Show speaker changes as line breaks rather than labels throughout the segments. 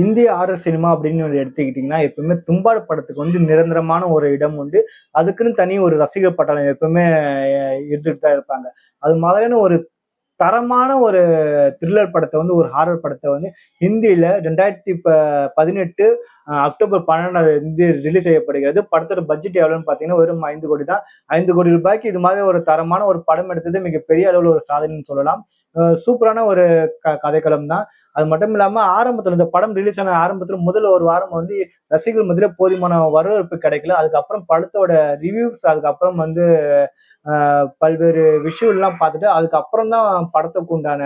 இந்திய RS cinema அப்படின்னு எடுத்துக்கிட்டிங்கன்னா எப்பவுமே தும்பாடு படத்துக்கு வந்து நிரந்தரமான ஒரு இடம் உண்டு. அதுக்குன்னு தனி ஒரு ரசிகர் பட்டாளம் எப்பவுமே இருந்துட்டு தான் இருப்பாங்க. அது மாதிரியான ஒரு தரமான ஒரு த்ரில்லர் படத்தை வந்து ஒரு ஹாரர் படத்தை வந்து ஹிந்தியில 2018 அக்டோபர் 12 வந்து ரிலீஸ் செய்யப்படுகிறது. படத்தோட பட்ஜெட் எவ்வளவுன்னு பார்த்தீங்கன்னா வெறும் 5 கோடி தான். 5 கோடி ரூபாய்க்கு இது மாதிரி ஒரு தரமான ஒரு படம் எடுத்தது மிகப்பெரிய அளவில் ஒரு சாதனைன்னு சொல்லலாம். சூப்பரான ஒரு கதைக்களம் தான். அது மட்டும் இல்லாம ஆரம்பத்துல இந்த படம் ரிலீஸ் ஆன ஆரம்பத்துல முதல் ஒரு வாரம் வந்து ரசிகர்கள் மத்தியில போதுமான வரவேற்பு கிடைக்கல. அதுக்கப்புறம் படத்தோட ரிவ்யூஸ் அதுக்கப்புறம் வந்து பல்வேறு விஷயம்லாம் பார்த்துட்டு அதுக்கப்புறம் தான் படத்துக்கு உண்டான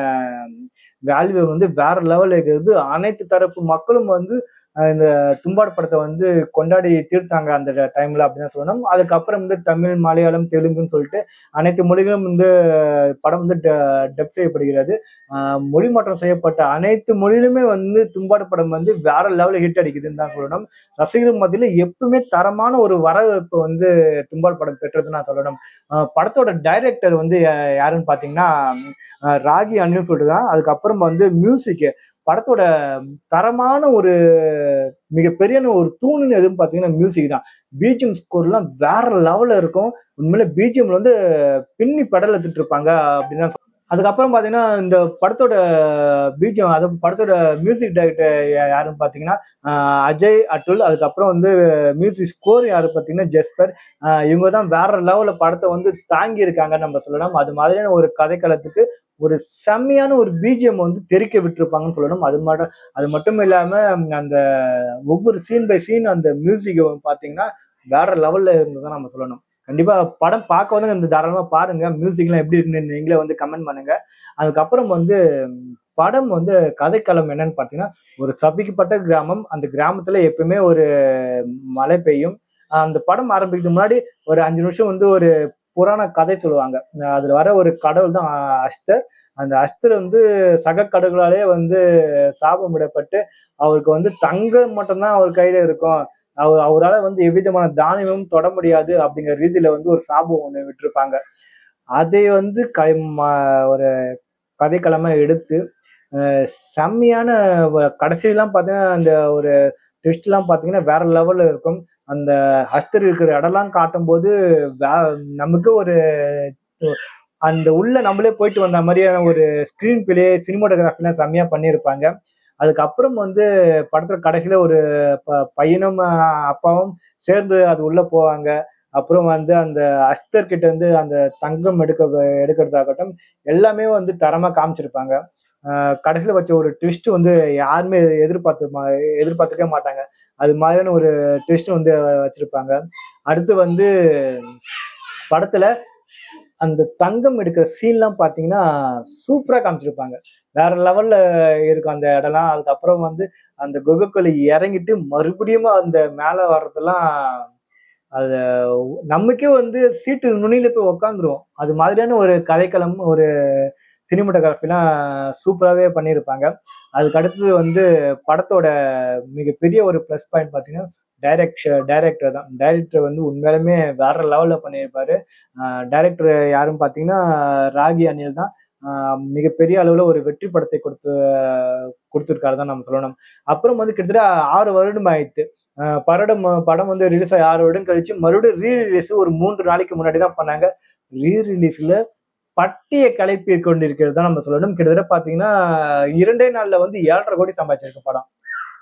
வேல்யூ வந்து வேற லெவல்ல இருக்குது. அனைத்து தரப்பு மக்களும் வந்து இந்த தும்பாடு படத்தை வந்து கொண்டாடி தீர்த்தாங்க அந்த டைம்ல அப்படின்னு சொல்லணும். அதுக்கப்புறம் வந்து தமிழ், மலையாளம், தெலுங்குன்னு சொல்லிட்டு அனைத்து மொழிகளும் வந்து படம் வந்து டப் செய்யப்படுகிறது. மொழி மாற்றம் செய்யப்பட்ட அனைத்து மொழியிலுமே வந்து தும்பாடு படம் வந்து வேற லெவலில் ஹிட் அடிக்குதுன்னு தான் சொல்லணும். ரசிகர்கள் மத்தியில எப்பவுமே தரமான ஒரு வரவேற்பு வந்து தும்பாடு படம் பெற்றதுன்னு நான் சொல்லணும். படத்தோட டைரக்டர் வந்து யாருன்னு பாத்தீங்கன்னா ராகி அனில் சொல்லிட்டு தான். அதுக்கப்புறம் வந்து மியூசிக் படத்தோட தரமான ஒரு மிகப்பெரிய ஒரு தூணுன்னு எதுவும் பாத்தீங்கன்னா மியூசிக் தான். பிஜிஎம் ஸ்கோர்லாம் வேற லெவல்ல இருக்கும். உண்மையில பிஜிஎம்ல வந்து பின்னி பெடல் எடுத்துட்டு இருப்பாங்க அப்படின்னு. அதுக்கப்புறம் பாத்தீங்கன்னா இந்த படத்தோட பிஜிஎம் அதாவது படத்தோட மியூசிக் டைரக்டர் யாருன்னு பாத்தீங்கன்னா அஜய் அட்டுல். அதுக்கப்புறம் வந்து மியூசிக் ஸ்கோர் யாரு பாத்தீங்கன்னா ஜெஸ்பர். இவங்க தான் வேற லெவல்ல படத்தை வந்து தாங்கி இருக்காங்கன்னு நம்ம சொல்லலாம். அது மாதிரியான ஒரு கதைக்களத்துக்கு ஒரு செம்மையான ஒரு பிஜிஎம் வந்து தெரிக்க விட்டுருப்பாங்கன்னு சொல்லணும். அது மட்டும் இல்லாம அந்த ஒவ்வொரு சீன் பை சீன் அந்த மியூசிக் பாத்தீங்கன்னா வேற லெவல்ல இருந்ததுதான் நம்ம சொல்லணும். கண்டிப்பா படம் பார்க்க வந்து இந்த தாராளமா பாருங்க. மியூசிக்லாம் எப்படி இருக்குன்னு நீங்களே வந்து கமெண்ட் பண்ணுங்க. அதுக்கப்புறம் வந்து படம் வந்து கதைக்களம் என்னன்னு பாத்தீங்கன்னா ஒரு சபிக்கப்பட்ட கிராமம். அந்த கிராமத்துல எப்பவுமே ஒரு மழை பெய்யும். அந்த படம் ஆரம்பிக்கிறதுக்கு முன்னாடி ஒரு 5 நிமிஷம் வந்து ஒரு புராண கதை சொல்லுவாங்க. அதுல வர ஒரு கடவுள் தான் அஸ்தர். அந்த அஸ்தர் வந்து சக கடவுளாலே வந்து சாபமிடப்பட்டு அவருக்கு வந்து தங்கம் மட்டும்தான் அவர் கையில இருக்கும். அவரால் வந்து எவ்விதமான தானியமும் தொட முடியாது அப்படிங்கிற ரீதியில வந்து ஒரு சாபம் ஒண்ணு விட்டுருப்பாங்க. அதை வந்து ஒரு கதைக்களமா எடுத்து செம்மையான கடைசியெல்லாம் பார்த்தீங்கன்னா அந்த ஒரு ட்விஸ்ட் எல்லாம் பார்த்தீங்கன்னா வேற லெவல்ல இருக்கும். அந்த ஹஸ்தர் இருக்கிற இடம்லாம் காட்டும் போது நமக்கு ஒரு அந்த உள்ள நம்மளே போயிட்டு வந்த மாதிரியான ஒரு ஸ்கிரீன் பிளே சினிமாட்டோகிராஃபிலாம் செம்மையா பண்ணியிருப்பாங்க. அதுக்கப்புறம் வந்து படத்துல கடைசியில ஒரு பையனும் அப்பாவும் சேர்ந்து அது உள்ள போவாங்க. அப்புறம் வந்து அந்த அஸ்தர் கிட்ட இருந்து அந்த தங்கம் எடுக்கிறதாகட்டும் எல்லாமே வந்து தரமா காமிச்சிருப்பாங்க. கடைசியில வச்ச ஒரு ட்விஸ்ட் வந்து யாருமே எதிர்பார்த்துக்கவே மாட்டாங்க. அது மாதிரியான ஒரு ட்விஸ்ட் வந்து வச்சிருப்பாங்க. அடுத்து வந்து படத்துல அந்த தங்கம் எடுக்கிற சீன்லாம் பாத்தீங்கன்னா சூப்பரா காமிச்சிருப்பாங்க. வேற லெவல்ல இருக்கும் அந்த இடம்லாம். அதுக்கப்புறம் வந்து அந்த குகைக்குள்ள இறங்கிட்டு மறுபடியும் அந்த மேல வர்றதெல்லாம் அது நமக்கே வந்து சீட்டு நுனியில போய் உக்காந்துரும். அது மாதிரியான ஒரு கதைக்களம் ஒரு சினிமாட்டோகிராஃபிலாம் சூப்பராகவே பண்ணியிருப்பாங்க. அதுக்கு அடுத்தது வந்து படத்தோட மிகப்பெரிய ஒரு ப்ளஸ் பாயிண்ட் பார்த்தீங்கன்னா டைரக்டர் தான். டைரக்டர் வந்து உண்மையாலுமே வேற லெவலில் பண்ணியிருப்பாரு. டைரக்டர் யாருன்னு பார்த்தீங்கன்னா ராகி அனில் தான். மிகப்பெரிய அளவில் ஒரு வெற்றி படத்தை கொடுத்துருக்காரு தான் நம்ம சொல்லணும். அப்புறம் வந்து கிட்டத்தட்ட 6 வருடம் ஆயிடுத்து. படம் வந்து ரிலீஸ் ஆகி 6 வருடம் கழிச்சு மறுபடியும் ரீ-ரிலீஸ் ஒரு 3 நாளைக்கு முன்னாடி தான் பண்ணாங்க. ரீ-ரிலீஸ்ல பட்டியை கிளப்பி கொண்டிருக்கிறது தான் நம்ம சொல்லணும். கிட்டத்தட்ட பாத்தீங்கன்னா 2 நாள்ல வந்து 7.5 கோடி சம்பாதிச்சிருக்கு படம்.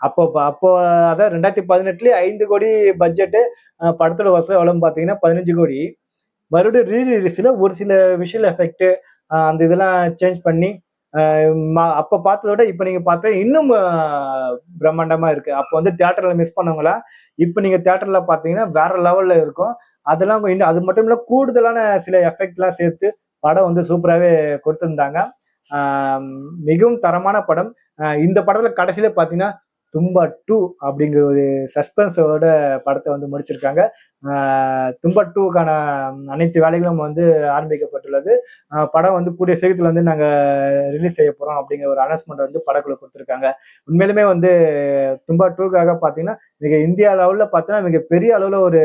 அப்போ அதான் 2018 5 கோடி பட்ஜெட். படத்தோட வசூல் எவ்வளவுன்னு பாத்தீங்கன்னா 15 கோடி. மறுபடியும் ரீ-ரிலீஸ்ல ஒரு சில விஷுவல் எஃபெக்ட் அந்த இதெல்லாம் சேஞ்ச் பண்ணி அப்ப பார்த்ததை விட இப்ப நீங்க பார்த்தா இன்னும் பிரம்மாண்டமா இருக்கு. அப்ப வந்து தியேட்டர்ல மிஸ் பண்ணவங்களா இப்ப நீங்க தியேட்டர்ல பாத்தீங்கன்னா வேற லெவல்ல இருக்கும். அதெல்லாம் இன்னும் அது மட்டும் இல்ல கூடுதலான சில எஃபெக்ட் எல்லாம் சேர்த்து படம் வந்து சூப்பராகவே கொடுத்திருந்தாங்க. மிகவும் தரமான படம். இந்த படத்துல கடைசியில பாத்தீங்கன்னா தும்பா 2 அப்படிங்கிற ஒரு சஸ்பென்ஸோட படத்தை வந்து முடிச்சிருக்காங்க. தும்பா 2க்கான அனைத்து வேலைகளும் வந்து ஆரம்பிக்கப்பட்டுள்ளது. படம் வந்து கூடிய சீக்கிரத்துல வந்து நாங்க ரிலீஸ் செய்ய போறோம் அப்படிங்கிற ஒரு அனௌன்ஸ்மெண்ட் வந்து படக்குழு கொடுத்துருக்காங்க. உண்மையிலுமே வந்து தும்பா 2க்காக பாத்தீங்கன்னா மிக இந்தியா லெவல்ல பார்த்தீங்கன்னா மிக பெரிய அளவுல ஒரு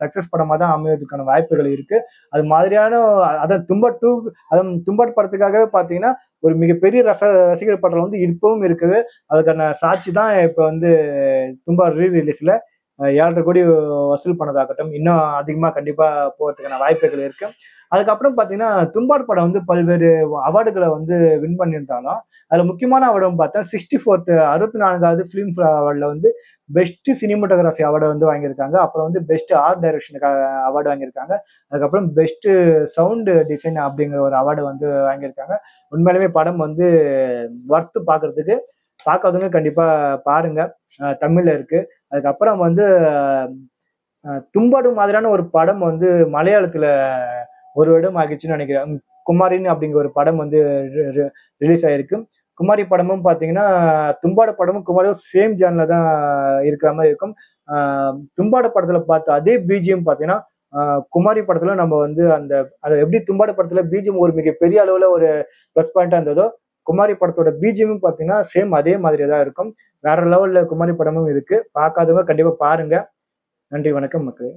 சக்சஸ் படமா தான் அமைவதற்கான வாய்ப்புகள் இருக்கு. அது மாதிரியான அதான் தும்பா 2 அதான் தும்பாட் படத்துக்காகவே பாத்தீங்கன்னா ஒரு மிகப்பெரிய ரசிகர் படம் வந்து இப்பவும் இருக்குது. அதுக்கான சாட்சி தான் இப்ப வந்து தும்பா ரிலீஸ்ல 7,500 கோடி வசூல் பண்ணதாகட்டும். இன்னும் அதிகமா கண்டிப்பா போறதுக்கான வாய்ப்புகள் இருக்கு. அதுக்கப்புறம் பாத்தீங்கன்னா தும்பாடு படம் வந்து பல்வேறு அவார்டுகளை வந்து வின் பண்ணியிருந்தாலும் அதுல முக்கியமான அவார்டு பார்த்தா 64வது பிலிம் அவார்டுல வந்து பெஸ்ட் சினிமோட்டோகிராஃபி அவார்டு வந்து வாங்கியிருக்காங்க. அப்புறம் வந்து பெஸ்ட் ஆர்ட் டைரக்ஷனுக்கு அவார்டு வாங்கியிருக்காங்க. அதுக்கப்புறம் பெஸ்ட் சவுண்ட் டிசைன் அப்படிங்கிற ஒரு அவார்டு வந்து வாங்கியிருக்காங்க. உண்மையிலுமே படம் வந்து ஒர்த்து பாக்குறதுக்கு, பார்க்காதவங்க கண்டிப்பா பாருங்க. தமிழ்ல இருக்கு. அதுக்கப்புறம் வந்து தும்பாடு மாதிரியான ஒரு படம் வந்து மலையாளத்துல ஒரு வருடம் ஆகிடுச்சுன்னு நினைக்கிறேன். குமாரின்னு அப்படிங்கிற ஒரு படம் வந்து ரிலீஸ் ஆயிருக்கு. குமாரி படமும் பாத்தீங்கன்னா தும்பாட படமும் குமாரியும் சேம் ஜான்ல தான் இருக்கிற மாதிரி இருக்கும். தும்பாட படத்துல பார்த்த அதே பிஜிஎம் பாத்தீங்கன்னா குமாரி படத்துல நம்ம வந்து அதை எப்படி தும்பாட படத்துல பிஜிஎம் ஒரு மிகப்பெரிய அளவுல ஒரு ப்ளஸ் பாயிண்டா இருந்ததோ, குமாரி படத்தோட பிஜிஎம் பாத்தீங்கன்னா சேம் அதே மாதிரி தான் இருக்கும். வேற லெவல்ல குமாரி படமும் இருக்கு. பார்க்காதவங்க கண்டிப்பா பாருங்க. நன்றி, வணக்கம் மக்களே.